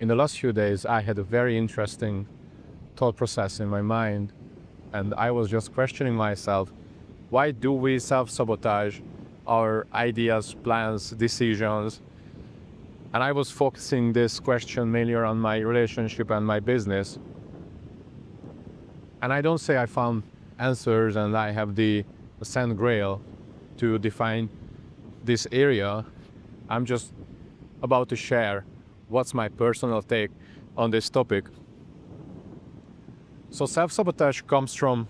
In the last few days, I had a very interesting thought process in my mind, and I was just questioning myself, why do we self-sabotage our ideas, plans, decisions? And I was focusing this question mainly around my relationship and my business. And I don't say I found answers and I have the Saint Grail to define this area. I'm just about to share what's my personal take on this topic. So self-sabotage comes from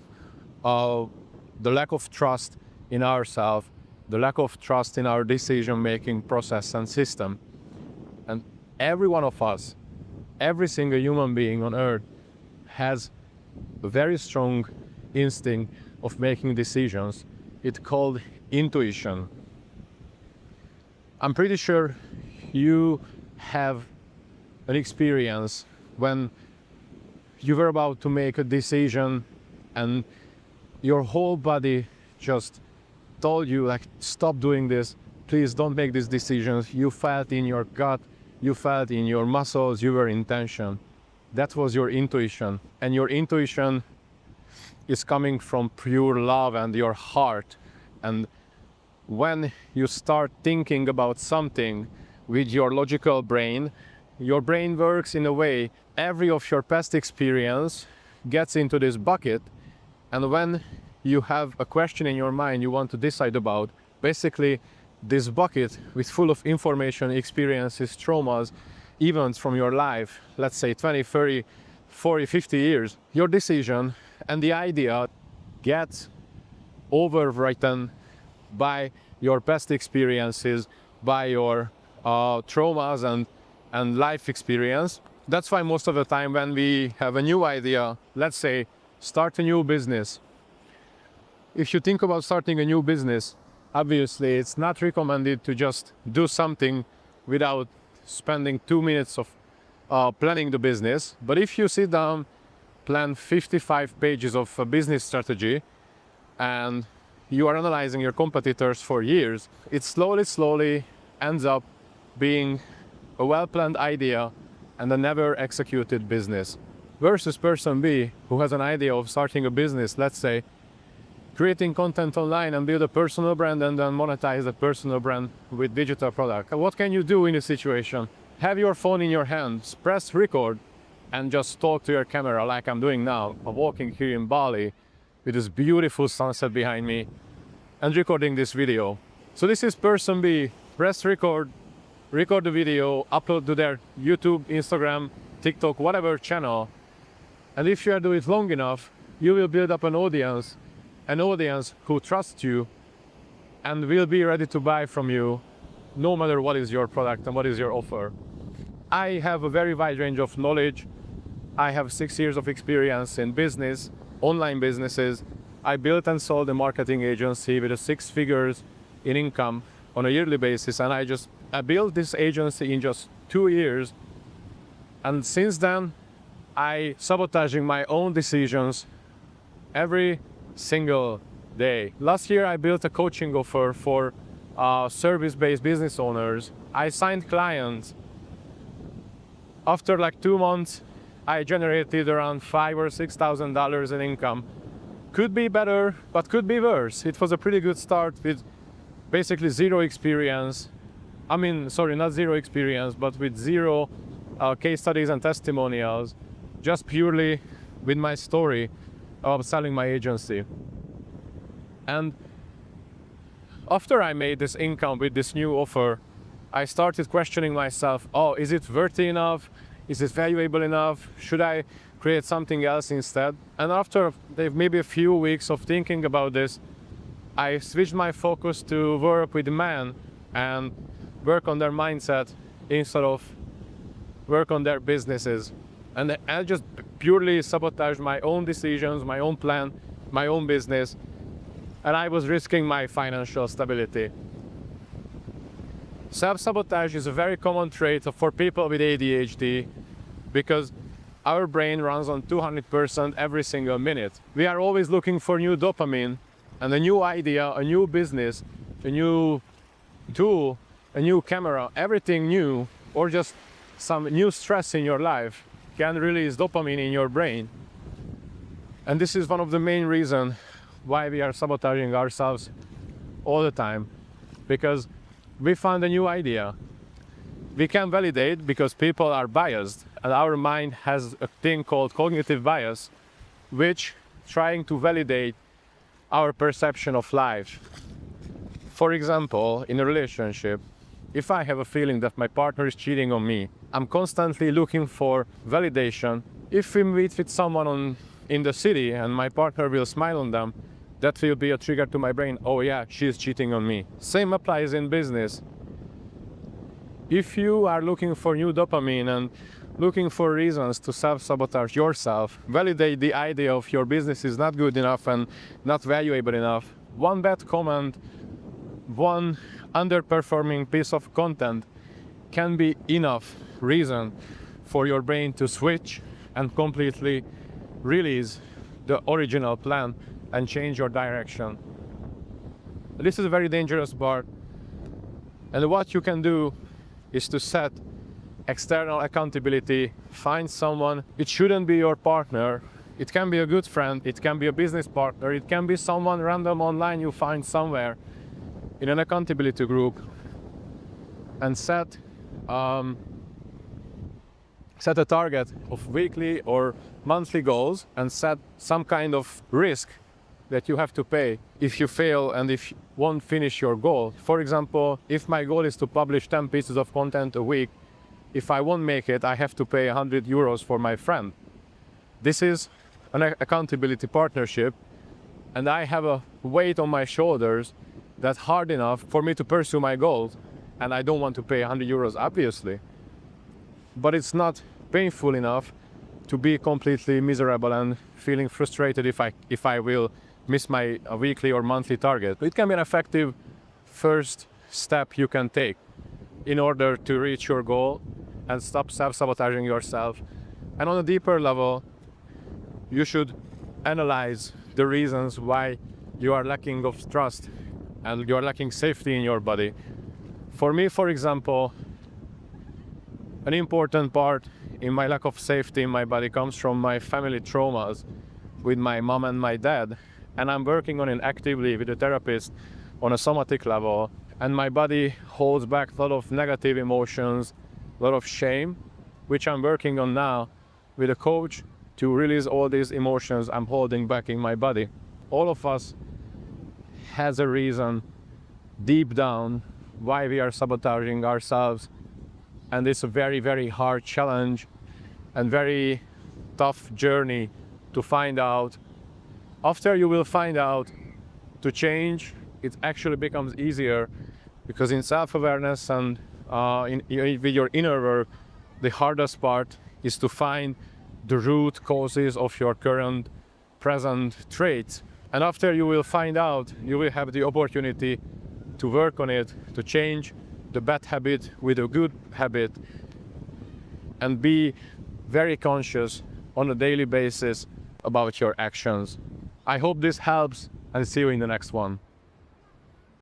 the lack of trust in ourselves, the lack of trust in our decision-making process and system. And every one of us, every single human being on earth has a very strong instinct of making decisions. It's called intuition. I'm pretty sure you have an experience when you were about to make a decision and your whole body just told you, like, stop doing this, please don't make these decisions. You felt in your gut, you felt in your muscles, you were in tension. That was your intuition. And your intuition is coming from pure love and your heart. And when you start thinking about something with your logical brain, your brain works in a way, every of your past experience gets into this bucket, and when you have a question in your mind you want to decide about, basically this bucket is full of information, experiences, traumas, events from your life, let's say 20, 30, 40, 50 years, your decision and the idea gets overwritten by your past experiences, by your traumas and life experience. That's why most of the time when we have a new idea, let's say start a new business. If you think about starting a new business, obviously it's not recommended to just do something without spending 2 minutes of planning the business. But if you sit down, plan 55 pages of a business strategy, and you are analyzing your competitors for years, it slowly ends up being a well-planned idea and a never executed business. Versus person B, who has an idea of starting a business, let's say, creating content online and build a personal brand and then monetize the personal brand with digital product. What can you do in this situation? Have your phone in your hand, press record, and just talk to your camera like I'm doing now. I'm walking here in Bali with this beautiful sunset behind me and recording this video. So this is person B. Press record the video, upload to their YouTube, Instagram, TikTok, whatever channel. And if you do it long enough, you will build up an audience who trusts you and will be ready to buy from you no matter what is your product and what is your offer. I have a very wide range of knowledge. I have 6 years of experience in business, online businesses. I built and sold a marketing agency with 6 figures in income on a yearly basis, and I built this agency in just 2 years. And since then, I sabotaging my own decisions every single day. Last year, I built a coaching offer for service-based business owners. I signed clients. After like 2 months, I generated around $5,000 or $6,000 in income. Could be better, but could be worse. It was a pretty good start with basically zero experience. I mean, sorry, not zero experience, but with zero case studies and testimonials, just purely with my story of selling my agency. And after I made this income with this new offer, I started questioning myself, oh, is it worthy enough? Is it valuable enough? Should I create something else instead? And after maybe a few weeks of thinking about this, I switched my focus to work with men and work on their mindset instead of work on their businesses. And I just purely sabotaged my own decisions, my own plan, my own business, and I was risking my financial stability. Self-sabotage is a very common trait for people with ADHD because our brain runs on 200% every single minute. We are always looking for new dopamine and a new idea, a new business, a new tool, a new camera, everything new, or just some new stress in your life can release dopamine in your brain. And this is one of the main reasons why we are sabotaging ourselves all the time, because we found a new idea. We can validate because people are biased, and our mind has a thing called cognitive bias, which trying to validate our perception of life. For example, in a relationship, if I have a feeling that my partner is cheating on me, I'm constantly looking for validation. If we meet with someone in the city and my partner will smile on them, that will be a trigger to my brain. Oh yeah, she's cheating on me. Same applies in business. If you are looking for new dopamine and looking for reasons to self-sabotage yourself, validate the idea of your business is not good enough and not valuable enough, one bad comment, one underperforming piece of content can be enough reason for your brain to switch and completely release the original plan and change your direction. This is a very dangerous part, and what you can do is to set external accountability. Find someone. It shouldn't be your partner. It can be a good friend, it can be a business partner, it can be someone random online you find somewhere in an accountability group, and set a target of weekly or monthly goals, and set some kind of risk that you have to pay if you fail and if you won't finish your goal. For example, if my goal is to publish 10 pieces of content a week, if I won't make it, I have to pay 100 euros for my friend. This is an accountability partnership, and I have a weight on my shoulders that's hard enough for me to pursue my goals, and I don't want to pay 100 euros, obviously. But it's not painful enough to be completely miserable and feeling frustrated if I will miss my weekly or monthly target. It can be an effective first step you can take in order to reach your goal and stop self-sabotaging yourself. And on a deeper level, you should analyze the reasons why you are lacking of trust and you are lacking safety in your body. For me, for example, an important part in my lack of safety in my body comes from my family traumas with my mom and my dad. And I'm working on it actively with a therapist on a somatic level. And my body holds back a lot of negative emotions, a lot of shame, which I'm working on now with a coach to release all these emotions I'm holding back in my body. All of us has a reason deep down why we are sabotaging ourselves. And it's a very, very hard challenge and very tough journey to find out. After you will find out, to change, it actually becomes easier, because in self-awareness and with your inner work, the hardest part is to find the root causes of your current present traits. And after you will find out, you will have the opportunity to work on it, to change the bad habit with a good habit, and be very conscious on a daily basis about your actions. I hope this helps, and see you in the next one.